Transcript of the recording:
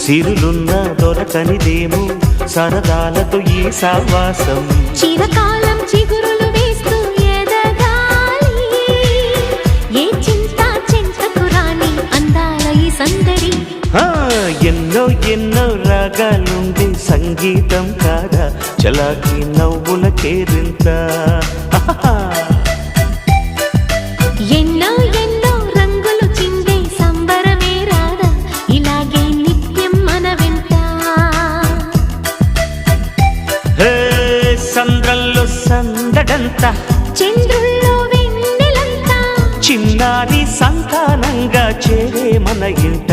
సిరులున్న దొరకనిదేమో సరదాలతో ఈ సావాసం. చిరకాలం చిగురులు వేస్తూ ఎదగాలి, ఏ చింత చింతకు రాని అందాల ఈ సందడి. ఎన్నో ఎన్నో రాగాలుండే సంగీతం కాదా చలాకి నవ్వుల కేరింత. ఎన్నో ఎన్నో రంగులు చిందే సంబరమే రాదా ఇలాగే నిత్యం మన వెంట. సంద్రంలో సందడంతా, చంద్రుల్లో వెన్నెలంతా, చిన్నారి సంతానంగా చేరే మన ఇంట.